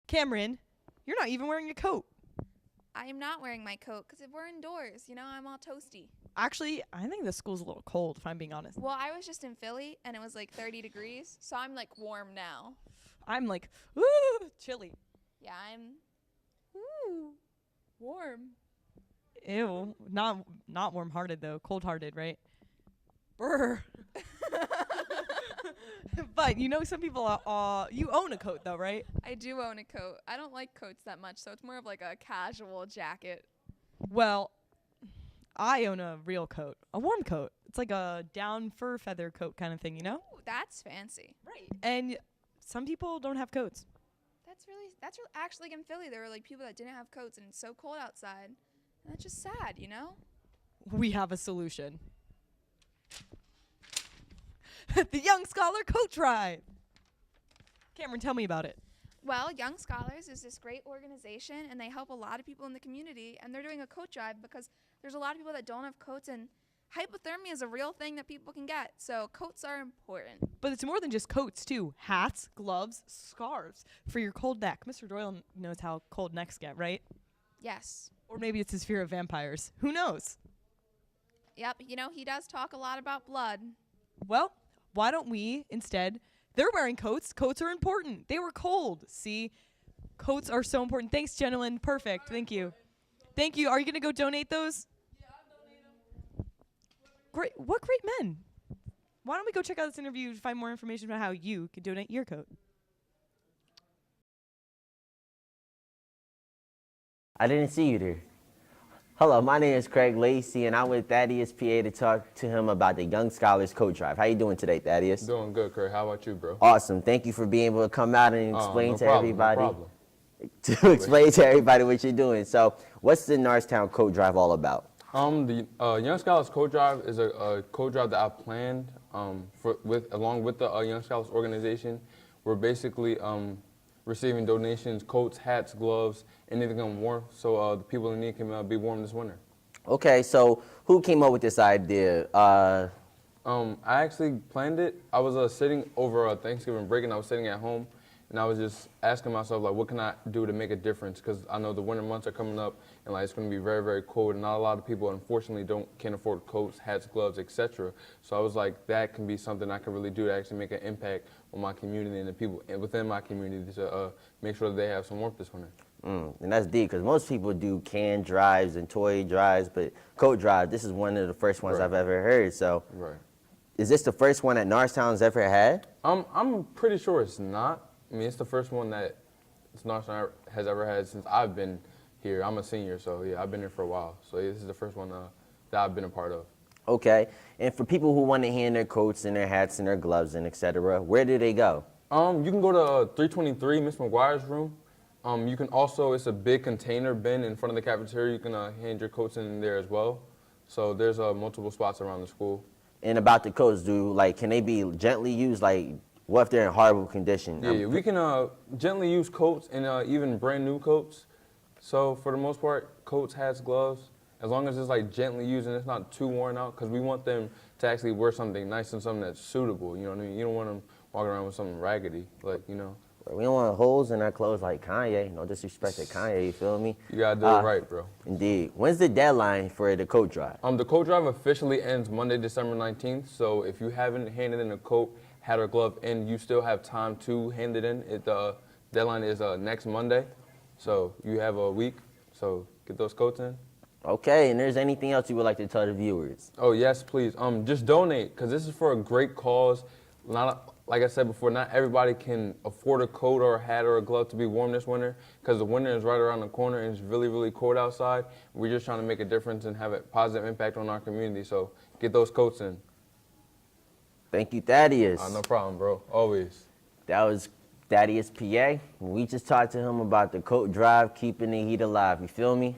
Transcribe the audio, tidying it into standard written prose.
Cameron, you're not even wearing a coat. I am not wearing my coat because we're indoors. You know, I'm all toasty. Actually, I think the school's a little cold, if I'm being honest. Well, I was just in Philly, and it was like 30 degrees, so I'm like warm now. I'm like, ooh, chilly. Yeah, I'm warm. Ew, not warm-hearted though, cold-hearted, right? Brr. But you know, some people you own a coat though, right? I do own a coat. I don't like coats that much, so it's more of like a casual jacket. Well, I own a real coat, a warm coat. It's like a down fur feather coat kind of thing, you know? Ooh, that's fancy. Right. And some people don't have coats. That's really, actually in Philly there were like people that didn't have coats and it's so cold outside. And that's just sad, you know? We have a solution. The Young Scholar Coat Drive. Cameron, tell me about it. Well, Young Scholars is this great organization, and they help a lot of people in the community, and they're doing a coat drive because there's a lot of people that don't have coats, and hypothermia is a real thing that people can get, so coats are important. But it's more than just coats, too. Hats, gloves, scarves for your cold neck. Mr. Doyle knows how cold necks get, right? Yes. Or maybe it's his fear of vampires. Who knows? Yep, you know, he does talk a lot about blood. Well, why don't we instead... They're wearing coats. Coats are important. They were cold. See? Coats are so important. Thanks, gentlemen. Perfect. Thank you. Thank you. Are you going to go donate those? Yeah, I'll donate them. Great. What great men. Why don't we go check out this interview to find more information about how you can donate your coat? I didn't see you there. Hello, my name is Craig Lacey, and I'm with Thaddeus PA to talk to him about the Young Scholars Coat Drive. How you doing today, Thaddeus? Doing good, Craig. How about you, bro? Awesome. Thank you for being able to come out and explain No to problem, everybody. No problem. To explain to everybody what you're doing. So, what's the Norristown Coat Drive all about? The Young Scholars Coat Drive is a coat drive that I planned along with the Young Scholars organization. We're basically receiving donations, coats, hats, gloves, anything on warm, so the people in need can be warm this winter. Okay, so who came up with this idea? I actually planned it. I was sitting over Thanksgiving break, and I was sitting at home, and I was just asking myself, like, what can I do to make a difference? Because I know the winter months are coming up, and like it's going to be very, very cold, and not a lot of people, unfortunately, can't afford coats, hats, gloves, etc. So I was like, that can be something I can really do to actually make an impact on my community and the people within my community to make sure that they have some warmth this winter. And that's deep, because most people do can drives and toy drives, but coat drive, this is one of the first ones I've ever heard. So, is this the first one that Norristown's ever had? I'm pretty sure it's not. I mean, it's the first one that Norristown has ever had since I've been here. I'm a senior, so yeah, I've been here for a while. So yeah, this is the first one that I've been a part of. Okay, and for people who want to hand their coats and their hats and their gloves and etc., where do they go? You can go to 323 Miss McGuire's room. You can also, it's a big container bin in front of the cafeteria. You can hand your coats in there as well. So there's multiple spots around the school. And about the coats, can they be gently used? Like, what if they're in horrible condition? Yeah, we can gently use coats and even brand new coats. So for the most part, coats, hats, gloves, as long as it's like gently used and it's not too worn out, because we want them to actually wear something nice and something that's suitable. You know what I mean? You don't want them walking around with something raggedy, like, you know. We don't want holes in our clothes like Kanye. No disrespect to Kanye, you feel me? You gotta do it right, bro. Indeed. When's the deadline for the coat drive? The coat drive officially ends Monday, December 19th. So if you haven't handed in a coat, hat, or glove, and you still have time to hand it in, the deadline is next Monday. So you have a week. So get those coats in. Okay, and there's anything else you would like to tell the viewers? Oh, yes, please. Just donate, because this is for a great cause. Like I said before, not everybody can afford a coat or a hat or a glove to be warm this winter, because the winter is right around the corner and it's really, really cold outside. We're just trying to make a difference and have a positive impact on our community, so get those coats in. Thank you, Thaddeus. No problem, bro. Always. That was Thaddeus PA. We just talked to him about the coat drive, keeping the heat alive. You feel me?